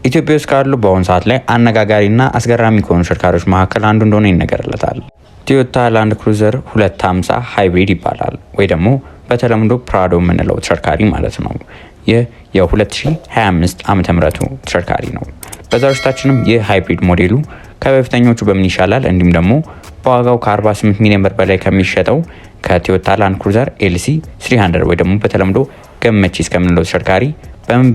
ኢትዮጵያ ውስጥ ካሉ በአሁኑ ሰዓት ላይ አነጋጋሪና አስገራሚ ከሆኑ ተሽከርካሪዎች መካከል አንዱ እንደሆነ ይነገርለታል። ቶዮታ ላንድ ክሩዘር 250 ሃይብሪድ ይባላል፣ ወይ ደግሞ በተለምዶ ፕራዶ የምንለው ተሽከርካሪ ማለት ነው። ይህ የ2025 ዓመተ ምህረቱ ተሽከርካሪ ነው። በዛሬታችንም ይህ ሃይብሪድ ሞዴሉ ከበፊተኞቹ በምን ይሻላል፣ እንዲሁም ደግሞ በዋጋው ከ48 ሚሊዮን ብር በላይ ከሚሸጠው ከቶዮታ ላንድ ክሩዘር ኤልሲ 300 ወይ ደግሞ በተለምዶ ገመቺ እስከምንለው ተሽከርካሪ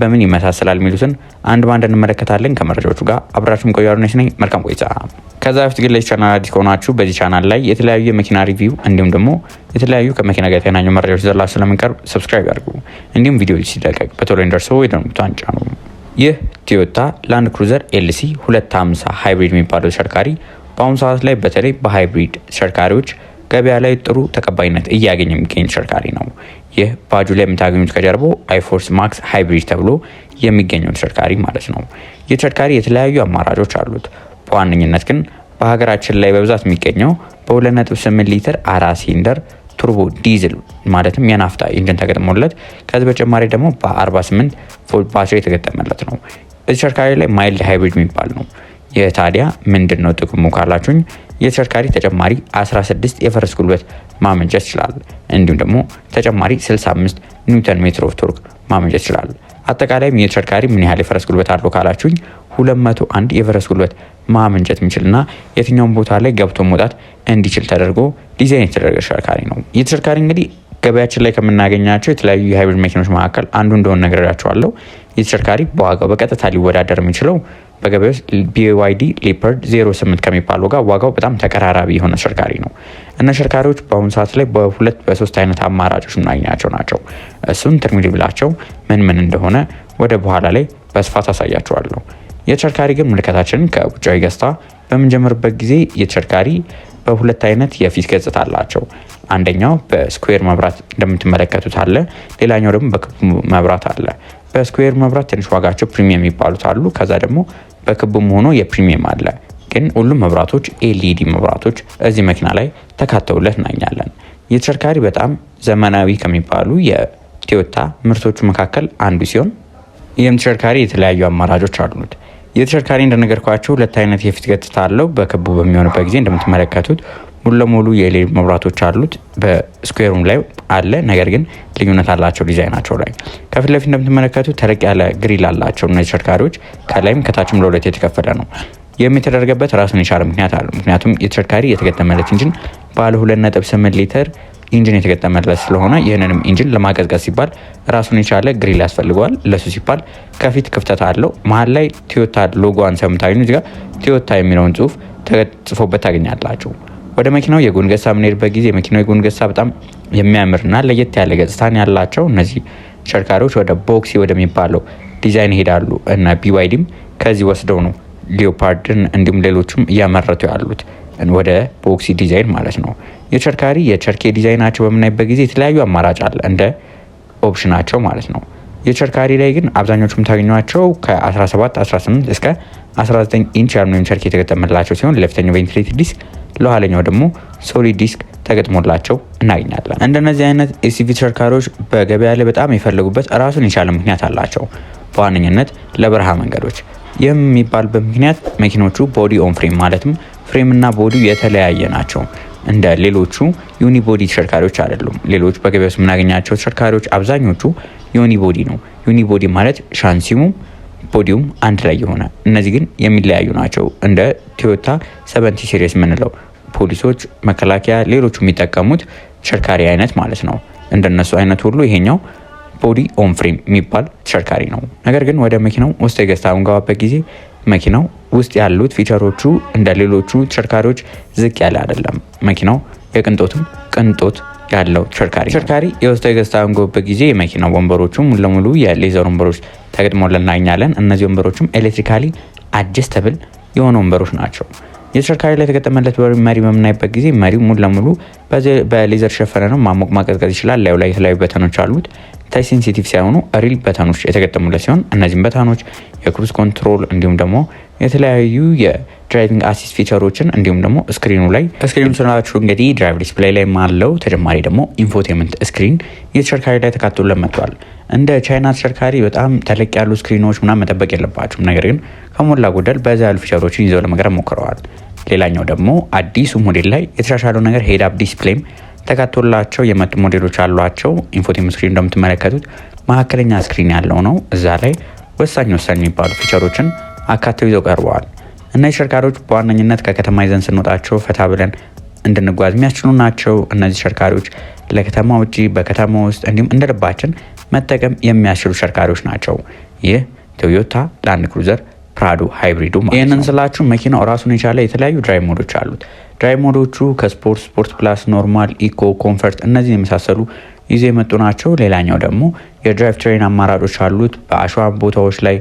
በምን ይመሳሰላል የሚሉትን አንድ ባንድ እንመለከታለን። ከመረጃዎቹ ጋር አብራችሁን ቆዩ። ነኝ መልካም ቆይታ። ከዛ በፊት ግን ለዚህ ቻናል አዲስ ከሆናችሁ በዚህ ቻናል ላይ የተለያዩ የመኪና ሪቪው እንዲሁም ደግሞ የተለያዩ ከመኪና ጋር የተገናኙ መረጃዎች ይዘላችሁ ስለምንቀርብ ሰብስክራይብ ያድርጉ። እንዲሁም ቪዲዮ ሲለቀቅ በቶሎ እንደርሰው የደወሉን ጫኑ። ይህ ቶዮታ ላንድ ክሩዘር ኤልሲ 250 ሃይብሪድ የሚባለው ተሽከርካሪ በአሁኑ ሰዓት ላይ በተለይ በሃይብሪድ ተሽከርካሪዎች ገበያ ላይ ጥሩ ተቀባይነት እያገኘ የሚገኝ ተሽከርካሪ ነው። ይህ ባጁ ላይ የምታገኙት ከጀርባው አይፎርስ ማክስ ሃይብሪድ ተብሎ የሚገኘው ተሽከርካሪ ማለት ነው። ይህ ተሽከርካሪ የተለያዩ አማራጮች አሉት። በዋነኝነት ግን በሀገራችን ላይ በብዛት የሚገኘው በ2.8 ሊትር 4 ሲሊንደር ቱርቦ ዲዝል ማለትም የናፍታ ኢንጂን ተገጥሞለት ከዚህ በተጨማሪ ደግሞ በ48 ቮልት ባትሪ የተገጠመለት ነው። እዚህ ተሽከርካሪ ላይ ማይልድ ሃይብሪድ የሚባል ነው። ይህ ታዲያ ምንድነው ጥቅሙ ካላችሁኝ የተሽከርካሪ ተጨማሪ 16 የፈረስ ጉልበት ማመንጨት ይችላል። እንዲሁም ደግሞ ተጨማሪ 65 ኒውተን ሜትር ኦፍ ቶርክ ማመንጨት ይችላል። አጠቃላይ የተሽከርካሪ ምን ያህል የፈረስ ጉልበት አለው ካላችሁኝ 201 የፈረስ ጉልበት ማመንጨት የሚችልና የትኛውም ቦታ ላይ ገብቶ መውጣት እንዲችል ተደርጎ ዲዛይን የተደረገ ተሽከርካሪ ነው። ይህ ተሽከርካሪ እንግዲህ ገበያችን ላይ ከምናገኛቸው የተለያዩ የሃይብሪድ መኪኖች መካከል አንዱ እንደሆነ ነግሬያችኋለሁ። ይህ ተሽከርካሪ በዋጋው በቀጥታ ሊወዳደር የሚችለው በገበያ ውስጥ BYD ሊፐርድ 08 ከሚባለው ጋር ዋጋው በጣም ተቀራራቢ የሆነ ተሽከርካሪ ነው። እነ ተሽከርካሪዎች በአሁኑ ሰዓት ላይ በሶስት አይነት አማራጮች የምናገኛቸው ናቸው። እሱን ትርሚድብላቸው ምን እንደሆነ ወደ በኋላ ላይ በስፋት አሳያችኋለሁ። የተሽከርካሪ ግን ምልከታችንን ከውጫዊ ገጽታ በምንጀምርበት ጊዜ የተሽከርካሪ በሁለት አይነት የፊት ገጽታ አላቸው። አንደኛው በስኩዌር መብራት እንደምትመለከቱት አለ፣ ሌላኛው ደግሞ በክብ መብራት አለ። በስኩዌር መብራት ትንሽ ዋጋቸው ፕሪሚየም የሚባሉት አሉ። ከዛ ደግሞ በክብም ሆኖ የፕሪሚየም አለ። ግን ሁሉም መብራቶች ኤልኢዲ መብራቶች እዚህ መኪና ላይ ተካተውለት እናኛለን። የተሽከርካሪ በጣም ዘመናዊ ከሚባሉ የቶዮታ ምርቶቹ መካከል አንዱ ሲሆን ይህም ተሽከርካሪ የተለያዩ አማራጮች አሉት። የተሽከርካሪ እንደነገርኳቸው ሁለት አይነት የፊት ገጽታ አለው። በክቡ በሚሆንበት ጊዜ እንደምትመለከቱት ሙሉ ለሙሉ የኤልኢዲ መብራቶች አሉት። በስኩዌሩም ላይ አለ፣ ነገር ግን ልዩነት አላቸው ዲዛይናቸው ላይ። ከፊት ለፊት እንደምትመለከቱት ተለቅ ያለ ግሪል አላቸው እነዚህ ተሽከርካሪዎች፣ ከላይም ከታችም ለሁለት የተከፈለ ነው። የሚተደረገበት ራሱን የቻለ ምክንያት አለው። ምክንያቱም የተሽከርካሪ የተገጠመለት ኢንጂን ባለ 2.8 ሊትር ኢንጂን የተገጠመለት ስለሆነ ይህንንም ኢንጂን ለማቀዝቀዝ ሲባል ራሱን የቻለ ግሪል ያስፈልገዋል። ለሱ ሲባል ከፊት ክፍተት አለው። መሀል ላይ ቶዮታ ሎጎዋን ሰምታዩኝ እዚጋ ቶዮታ የሚለውን ጽሁፍ ተጽፎበት ታገኛላችሁ። ወደ መኪናው የጎን ገጽታ የምንሄድበት ጊዜ የመኪናው የጎን ገጽታ በጣም የሚያምርና ለየት ያለ ገጽታን ያላቸው እነዚህ ተሽከርካሪዎች ወደ ቦክሲ ወደሚባለው ዲዛይን ይሄዳሉ እና BYDም ከዚህ ወስደው ነው ሊዮፓርድን እንዲሁም ሌሎችም እያመረቱ ያሉት ወደ ቦክሲ ዲዛይን ማለት ነው። የተሽከርካሪ የቸርኬ ዲዛይናቸው በምናይበት ጊዜ የተለያዩ አማራጭ አለ እንደ ኦፕሽናቸው ማለት ነው። የተሽከርካሪ ላይ ግን አብዛኞቹ የምታገኟቸው ከ17፣ 18 እስከ 19 ኢንች ያሉ ቸርኬ የተገጠመላቸው ሲሆን ለፊተኛው ቬንቲሌትድ ዲስክ ለኋለኛው ደግሞ ሶሊድ ዲስክ ተገጥሞላቸው እናገኛለን። እንደነዚህ አይነት ኤስዩቪ ተሽከርካሪዎች በገበያ ላይ በጣም የፈለጉበት ራሱን የቻለ ምክንያት አላቸው። በዋነኝነት ለበረሃ መንገዶች። ይህም የሚባልበት ምክንያት መኪኖቹ ቦዲ ኦን ፍሬም ማለትም ፍሬም እና ቦዲው የተለያየ ናቸው። እንደ ሌሎቹ ዩኒ ቦዲ ተሽከርካሪዎች አይደሉም። ሌሎች በገበያ ውስጥ የምናገኛቸው ተሽከርካሪዎች አብዛኞቹ ዩኒ ቦዲ ነው። ዩኒ ቦዲ ማለት ሻንሲሙ ቦዲውም አንድ ላይ የሆነ፣ እነዚህ ግን የሚለያዩ ናቸው። እንደ ቶዮታ 70 ሲሪስ የምንለው ፖሊሶች፣ መከላከያ፣ ሌሎቹ የሚጠቀሙት ተሽከርካሪ አይነት ማለት ነው። እንደነሱ አይነት ሁሉ ይሄኛው ቦዲ ኦን ፍሬም የሚባል ተሽከርካሪ ነው። ነገር ግን ወደ መኪናው ውስጥ የገጽታ በምንገባበት ጊዜ መኪናው ውስጥ ያሉት ፊቸሮቹ እንደ ሌሎቹ ተሽከርካሪዎች ዝቅ ያለ አይደለም። መኪናው የቅንጦትም ቅንጦት ያለው ተሽከርካሪ የውስጥ የገጽታ በምንገባበት ጊዜ የመኪናው ወንበሮቹ ሙሉ ለሙሉ የሌዘር ወንበሮች ተገጥሞልን እናገኛለን። እነዚህ ወንበሮችም ኤሌክትሪካሊ አጀስተብል የሆኑ ወንበሮች ናቸው። የተሽከርካሪ ላይ የተገጠመለት መሪ በምናይበት ጊዜ መሪው ሙሉ ለሙሉ በሌዘር ሸፈነ ነው። ማሞቅ ማቀዝቀዝ ይችላል። ላዩ ላይ የተለያዩ በተኖች አሉት። ታች ሴንሲቲቭ ሳይሆኑ ሪል በተኖች የተገጠሙለት ሲሆን እነዚህም በተኖች የክሩዝ ኮንትሮል እንዲሁም ደግሞ የተለያዩ የድራይቪንግ አሲስት ፊቸሮችን እንዲሁም ደግሞ ስክሪኑ ስናችሁ እንግዲህ ድራይቭ ዲስፕሌይ ላይ ማለው ተጨማሪ ደግሞ ኢንፎቴመንት ስክሪን የተሽከርካሪ ላይ ተካቶለት መጥቷል። እንደ ቻይና ተሽከርካሪ በጣም ተለቅ ያሉ ስክሪኖች ምናምን መጠበቅ የለባቸውም። ነገር ግን ከሞላ ጎደል በዛ ያሉ ፊቸሮችን ይዘው ለመቅረብ ሞክረዋል። ሌላኛው ደግሞ አዲሱ ሞዴል ላይ የተሻሻለው ነገር ሄድ አፕ ዲስፕሌይም ተካቶላቸው የመጡ ሞዴሎች አሏቸው። ኢንፎቴም ስክሪን እንደምትመለከቱት መካከለኛ ስክሪን ያለው ነው። እዛ ላይ ወሳኝ የሚባሉ ፊቸሮችን አካተው ይዘው ቀርበዋል። እነዚህ ተሽከርካሪዎች በዋነኝነት ከከተማ ይዘን ስንወጣቸው ፈታ ብለን እንድንጓዝ የሚያስችሉ ናቸው። እነዚህ ተሽከርካሪዎች ለከተማ ውጪ፣ በከተማ ውስጥ እንዲሁም እንደ ልባችን መጠቀም የሚያስችሉ ተሽከርካሪዎች ናቸው። ይህ ቶዮታ ላንድ ክሩዘር ፕራዶ ሃይብሪዱ ማለት ነው። ይህንን ስላችሁ መኪናው ራሱን የቻለ የተለያዩ ድራይቭ ሞዶች አሉት። ድራይቭ ሞዶቹ ከስፖርት፣ ስፖርት ፕላስ፣ ኖርማል፣ ኢኮ፣ ኮምፈርት እነዚህ የመሳሰሉ ይዞ የመጡ ናቸው። ሌላኛው ደግሞ የድራይቭ ትሬን አማራጮች አሉት። በአሸዋ ቦታዎች ላይ፣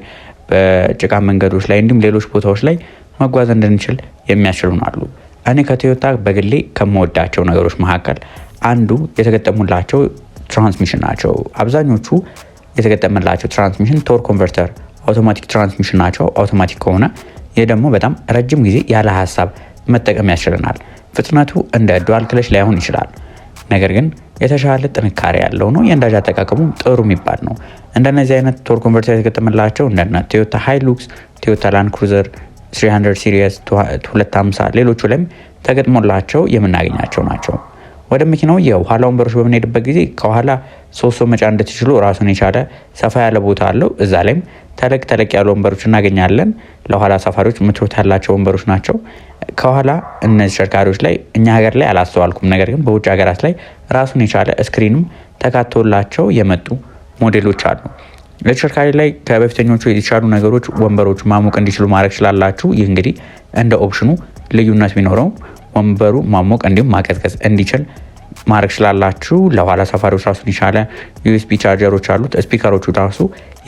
በጭቃ መንገዶች ላይ እንዲሁም ሌሎች ቦታዎች ላይ መጓዝ እንድንችል የሚያስችሉን አሉ። እኔ ከቶዮታ በግሌ ከምወዳቸው ነገሮች መካከል አንዱ የተገጠሙላቸው ትራንስሚሽን ናቸው። አብዛኞቹ የተገጠመላቸው ትራንስሚሽን ቶር ኮንቨርተር አውቶማቲክ ትራንስሚሽን ናቸው። አውቶማቲክ ከሆነ ይህ ደግሞ በጣም ረጅም ጊዜ ያለ ሀሳብ መጠቀም ያስችለናል። ፍጥነቱ እንደ ዱዋል ክለች ላይሆን ይችላል፣ ነገር ግን የተሻለ ጥንካሬ ያለው ነው። የነዳጅ አጠቃቀሙ ጥሩ የሚባል ነው። እንደነዚህ አይነት ቶር ኮንቨርተር የተገጠመላቸው እንደነ ቶዮታ ሃይሉክስ፣ ቶዮታ ላንድ ክሩዘር 300 ሲሪየስ 250 ሌሎቹ ላይም ተገጥሞላቸው የምናገኛቸው ናቸው። ወደ መኪናው የኋላ ወንበሮች በምንሄድበት ጊዜ ከኋላ 3 ሰው መጫን እንድትችሉ ራሱን የቻለ ሰፋ ያለ ቦታ አለው። እዛ ላይም ተለቅ ያሉ ወንበሮች እናገኛለን። ለኋላ ሰፋሪዎች ምቾት ያላቸው ወንበሮች ናቸው። ከኋላ እነዚህ ተሽከርካሪዎች ላይ እኛ ሀገር ላይ አላስተዋልኩም፣ ነገር ግን በውጭ ሀገራት ላይ ራሱን የቻለ ስክሪንም ተካቶላቸው የመጡ ሞዴሎች አሉ። ለተሽከርካሪ ላይ ከበፊተኞቹ የተሻሉ ነገሮች ወንበሮቹ ማሞቅ እንዲችሉ ማድረግ ስላላችሁ፣ ይህ እንግዲህ እንደ ኦፕሽኑ ልዩነት ቢኖረው ወንበሩ ማሞቅ እንዲሁም ማቀዝቀዝ እንዲችል ማድረግ ስላላችሁ፣ ለኋላ ሰፋሪዎች ራሱን የቻለ ዩኤስቢ ቻርጀሮች አሉት። ስፒከሮቹ ራሱ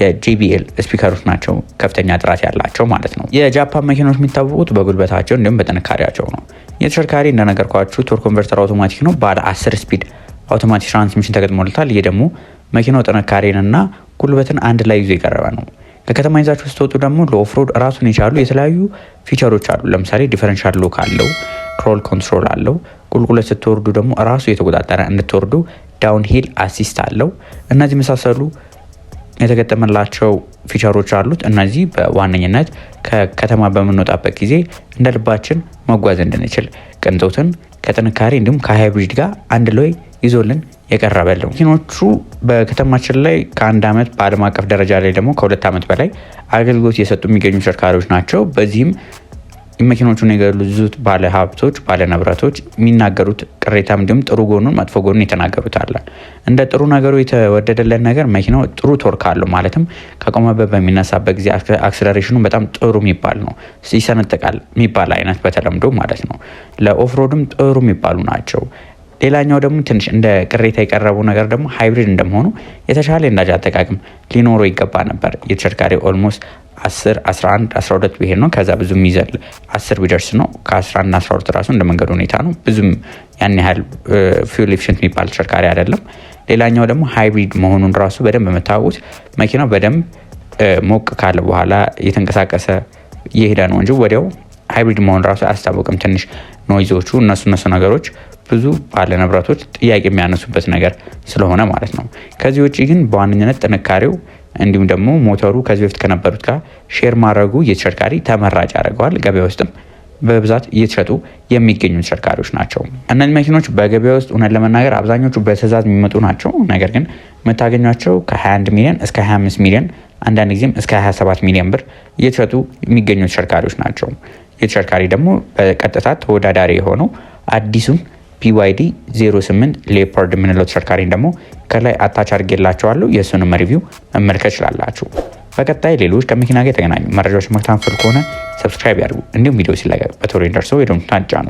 የጄቢኤል ስፒከሮች ናቸው፣ ከፍተኛ ጥራት ያላቸው ማለት ነው። የጃፓን መኪኖች የሚታወቁት በጉልበታቸው እንዲሁም በጥንካሬያቸው ነው። የተሽከርካሪ እንደነገርኳችሁ ቶር ኮንቨርተር አውቶማቲክ ነው። ባለ 10 ስፒድ አውቶማቲክ ትራንስሚሽን ተገጥሞለታል። ይህ ደግሞ መኪናው ጥንካሬንና ጉልበትን አንድ ላይ ይዞ የቀረበ ነው። ከከተማ ይዛችሁ ስትወጡ ደግሞ ለኦፍሮድ ራሱን የቻሉ የተለያዩ ፊቸሮች አሉ። ለምሳሌ ዲፈረንሻል ሎክ አለው፣ ክሮል ኮንትሮል አለው። ቁልቁለት ስትወርዱ ደግሞ ራሱ የተቆጣጠረ እንድትወርዱ ዳውን ሂል አሲስት አለው። እነዚህ መሳሰሉ የተገጠመላቸው ፊቸሮች አሉት። እነዚህ በዋነኝነት ከከተማ በምንወጣበት ጊዜ እንደ ልባችን መጓዝ እንድንችል ቅንጦትን ከጥንካሬ እንዲሁም ከሃይብሪድ ጋር አንድ ላይ ይዞልን የቀረበለው መኪኖቹ በከተማችን ላይ ከ1 ዓመት በዓለም አቀፍ ደረጃ ላይ ደግሞ ከ2 ዓመት በላይ አገልግሎት እየሰጡ የሚገኙ ተሽከርካሪዎች ናቸው። በዚህም መኪኖቹን የገዙት ባለ ሀብቶች፣ ባለ ንብረቶች የሚናገሩት ቅሬታም እንዲሁም ጥሩ ጎኑን መጥፎ ጎኑን የተናገሩት አለ። እንደ ጥሩ ነገሩ የተወደደለት ነገር መኪናው ጥሩ ቶርክ አለው። ማለትም ከቆመበት በሚነሳበት ጊዜ አክሰለሬሽኑ በጣም ጥሩ የሚባል ነው። ይሰነጥቃል የሚባል አይነት በተለምዶ ማለት ነው። ለኦፍሮድም ጥሩ የሚባሉ ናቸው። ሌላኛው ደግሞ ትንሽ እንደ ቅሬታ የቀረበው ነገር ደግሞ ሃይብሪድ እንደመሆኑ የተሻለ የነዳጅ አጠቃቀም ሊኖረው ይገባ ነበር። የተሽከርካሪ ኦልሞስት 10 11 12 ቢሄድ ነው። ከዛ ብዙም ይዘል 10 ቢደርስ ነው። ከ11 12 ራሱ እንደ መንገዱ ሁኔታ ነው። ብዙም ያን ያህል ፊውል ኤፊሽንት የሚባል ተሽከርካሪ አይደለም። ሌላኛው ደግሞ ሃይብሪድ መሆኑን ራሱ በደንብ የምታውቁት መኪናው በደንብ ሞቅ ካለ በኋላ እየተንቀሳቀሰ እየሄደ ነው እንጂ ወዲያው ሃይብሪድ መሆን ራሱ አያስታውቅም። ትንሽ ኖይዞቹ እነሱ ነገሮች ብዙ ባለ ንብረቶች ጥያቄ የሚያነሱበት ነገር ስለሆነ ማለት ነው። ከዚህ ውጭ ግን በዋነኝነት ጥንካሬው እንዲሁም ደግሞ ሞተሩ ከዚህ በፊት ከነበሩት ጋር ሼር ማድረጉ የተሽከርካሪ ተመራጭ ያደርገዋል። ገበያ ውስጥም በብዛት እየተሸጡ የሚገኙ ተሽከርካሪዎች ናቸው። እነዚህ መኪኖች በገበያ ውስጥ እውነት ለመናገር አብዛኞቹ በትዕዛዝ የሚመጡ ናቸው። ነገር ግን የምታገኟቸው ከ21 ሚሊዮን እስከ 25 ሚሊዮን አንዳንድ ጊዜም እስከ 27 ሚሊዮን ብር እየተሸጡ የሚገኙ ተሽከርካሪዎች ናቸው። የተሽከርካሪ ደግሞ በቀጥታ ተወዳዳሪ የሆነው አዲሱን BYD 08 ሌፐርድ የምንለው ተሽከርካሪን ደግሞ ከላይ አታች አድርጌላቸዋለሁ። የእሱንም ሪቪው መመልከት ይችላላችሁ። በቀጣይ ሌሎች ከመኪና ጋር የተገናኙ መረጃዎች መከታተል ከሆነ ሰብስክራይብ ያድርጉ። እንዲሁም ቪዲዮ ሲለቀቅ በቶሎ ደርሰው የደወሉን ታጫኑ።